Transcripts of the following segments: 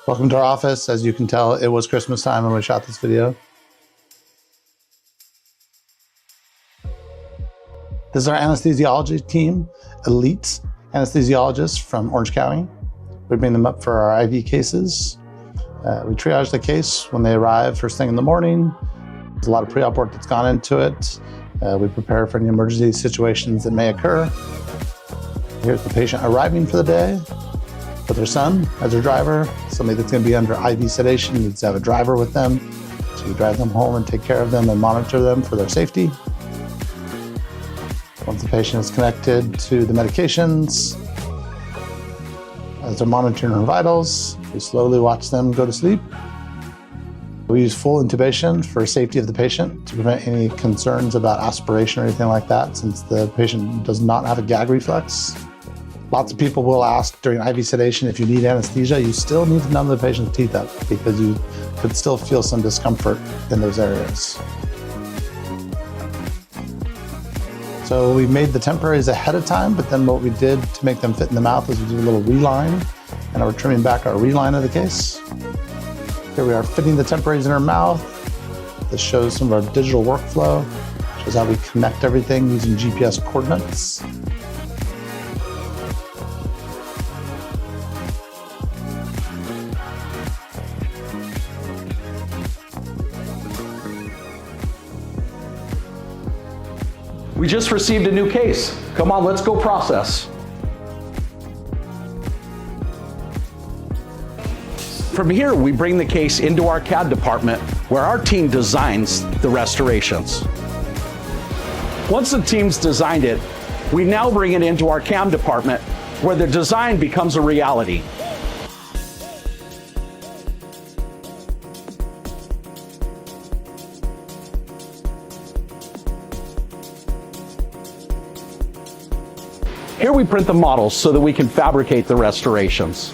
Welcome to our office. As you can tell, it was Christmas time when we shot this video. This is our anesthesiology team, elite anesthesiologists from Orange County. We bring them up for our IV cases. We triage the case when they arrive first thing in the morning. There's a lot of pre-op work that's gone into it. We prepare for any emergency situations that may occur. Here's the patient arriving for the day with their son as their driver. Somebody that's going to be under IV sedation needs to have a driver with them. So you drive them home and take care of them and monitor them for their safety. Once the patient is connected to the medications, as they're monitoring her vitals, we slowly watch them go to sleep. We use full intubation for safety of the patient to prevent any concerns about aspiration or anything like that, since the patient does not have a gag reflex. Lots of people will ask during IV sedation if you need anesthesia. You still need to numb the patient's teeth up because you could still feel some discomfort in those areas. So we made the temporaries ahead of time, but then what we did to make them fit in the mouth is we did a little reline, and we're trimming back our reline of the case. Here we are fitting the temporaries in our mouth. This shows some of our digital workflow, shows how we connect everything using GPS coordinates. We just received a new case. Come on, let's go process. From here, we bring the case into our CAD department where our team designs the restorations. Once the team's designed it, we now bring it into our CAM department where the design becomes a reality. Here we print the models so that we can fabricate the restorations.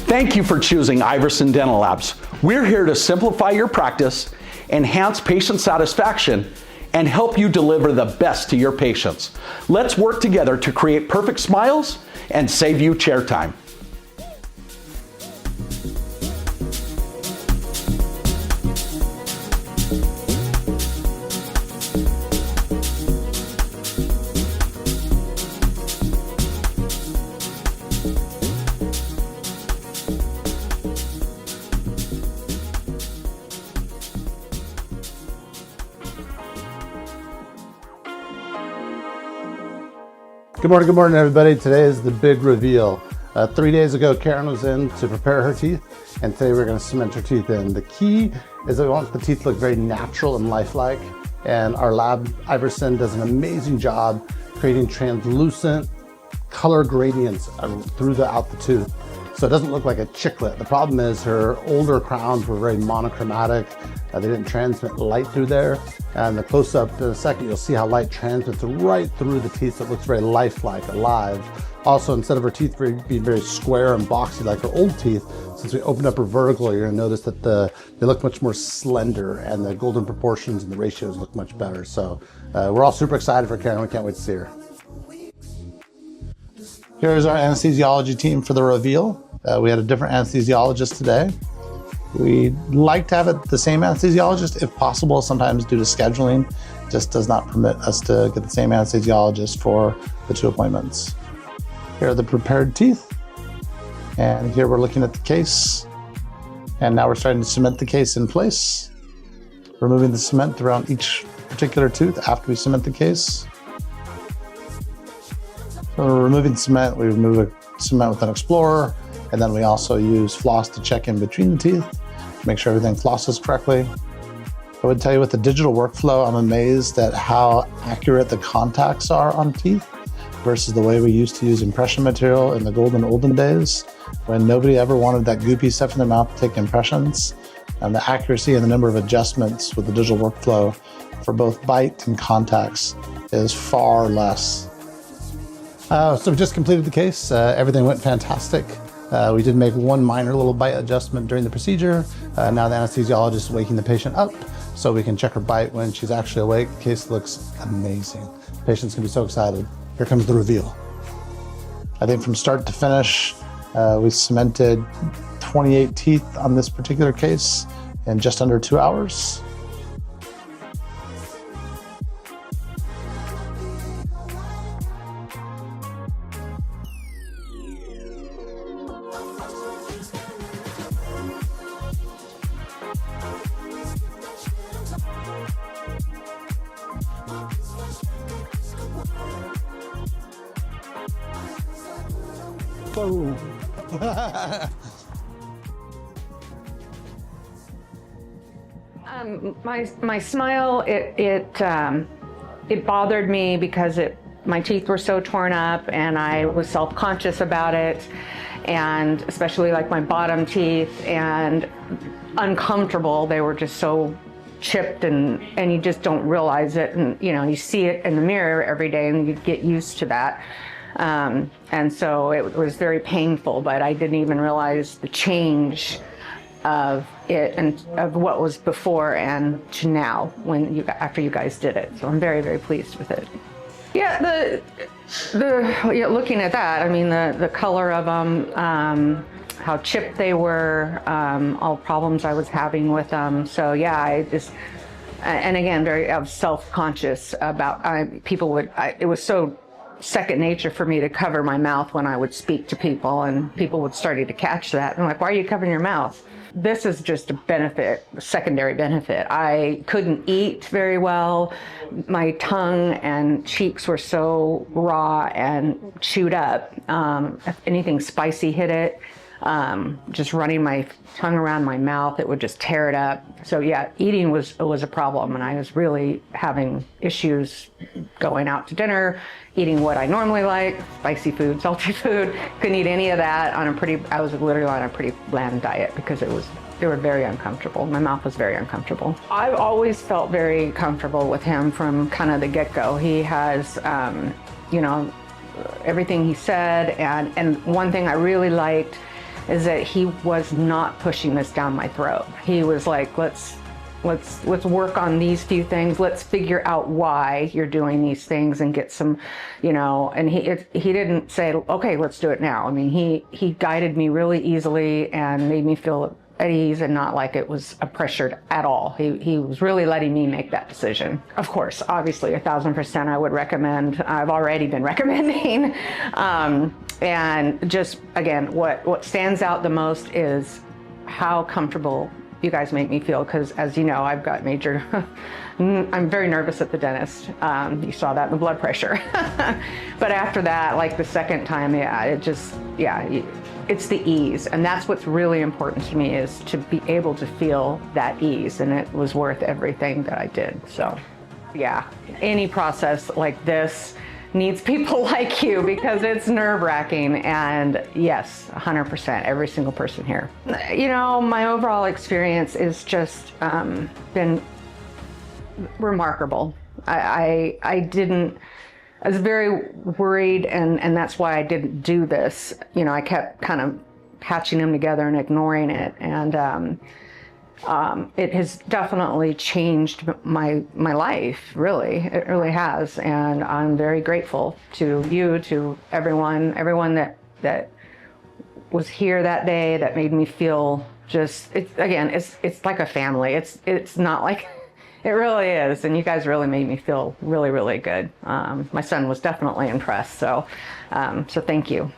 Thank you for choosing Iverson Dental Labs. We're here to simplify your practice, enhance patient satisfaction, and help you deliver the best to your patients. Let's work together to create perfect smiles and save you chair time. Good morning, everybody. Today is the big reveal. 3 days ago, Karen was in to prepare her teeth, and today we're going to cement her teeth in. The key is that we want the teeth to look very natural and lifelike, and our lab, Iverson, does an amazing job creating translucent color gradients throughout the tooth, so it doesn't look like a chiclet. The problem is her older crowns were very monochromatic. They didn't transmit light through there. And the close-up in a second, you'll see how light transmits right through the teeth, so it looks very lifelike, alive. Also, instead of her teeth being very square and boxy like her old teeth, since we opened up her vertical, you're gonna notice that they look much more slender, and the golden proportions and the ratios look much better. So we're all super excited for Karen. We can't wait to see her. Here's our anesthesiology team for the reveal. We had a different anesthesiologist today. We like to have it the same anesthesiologist if possible. Sometimes due to scheduling, just does not permit us to get the same anesthesiologist for the 2 appointments. Here are the prepared teeth. And here we're looking at the case. And now we're starting to cement the case in place. Removing the cement around each particular tooth after we cement the case. When we're removing cement, we remove a cement with an Explorer, and then we also use floss to check in between the teeth, to make sure everything flosses correctly. I would tell you with the digital workflow, I'm amazed at how accurate the contacts are on teeth versus the way we used to use impression material in the golden olden days, when nobody ever wanted that goopy stuff in their mouth to take impressions. And the accuracy and the number of adjustments with the digital workflow for both bite and contacts is far less. So we just completed the case. Everything went fantastic. We did make one minor little bite adjustment during the procedure. Now the anesthesiologist is waking the patient up so we can check her bite when she's actually awake. The case looks amazing. The patient's gonna be so excited. Here comes the reveal. I think from start to finish, we cemented 28 teeth on this particular case in just under 2 hours. Boom. My smile, it bothered me because my teeth were so torn up and I was self-conscious about it, and especially like my bottom teeth, and uncomfortable. They were just so chipped and you just don't realize it, and you see it in the mirror every day and you get used to that. And so it was very painful, but I didn't even realize the change of it and of what was before and to now after you guys did it. So I'm very, very pleased with it. Yeah, looking at that, I mean, the color of them, how chipped they were, all problems I was having with them. So yeah, and again, very self-conscious about, it was so second nature for me to cover my mouth when I would speak to people, and people would starting to catch that. And I'm like, why are you covering your mouth? This is just a benefit, a secondary benefit. I couldn't eat very well. My tongue and cheeks were so raw and chewed up. If anything spicy hit it, just running my tongue around my mouth, it would just tear it up. So yeah, eating was a problem, and I was really having issues going out to dinner, eating what I normally like, spicy food, salty food. Couldn't eat any of that I was literally on a pretty bland diet because they were very uncomfortable. My mouth was very uncomfortable. I've always felt very comfortable with him from kind of the get-go. He has, everything he said, and one thing I really liked is that he was not pushing this down my throat. He was like, let's work on these few things. Let's figure out why you're doing these things and get some, and he didn't say, okay, let's do it now. I mean, he guided me really easily and made me feel at ease and not like it was a pressured at all. He was really letting me make that decision. Of course, obviously 1000% I would recommend. I've already been recommending. And just, again, what stands out the most is how comfortable you guys make me feel, because as you know, I've got I'm very nervous at the dentist. You saw that in the blood pressure. But after that, like the second time, it's the ease. And that's what's really important to me, is to be able to feel that ease. And it was worth everything that I did. So yeah, any process like this needs people like you, because it's nerve-wracking. And yes, 100%, every single person here. My overall experience is just been remarkable. I was very worried, and that's why I didn't do this. I kept kind of patching them together and ignoring it. And it has definitely changed my life, really. It really has. And I'm very grateful to you, to everyone that was here that day, that made me feel just, it's like a family. It's not like, it really is. And you guys really made me feel really, really good. My son was definitely impressed. So thank you.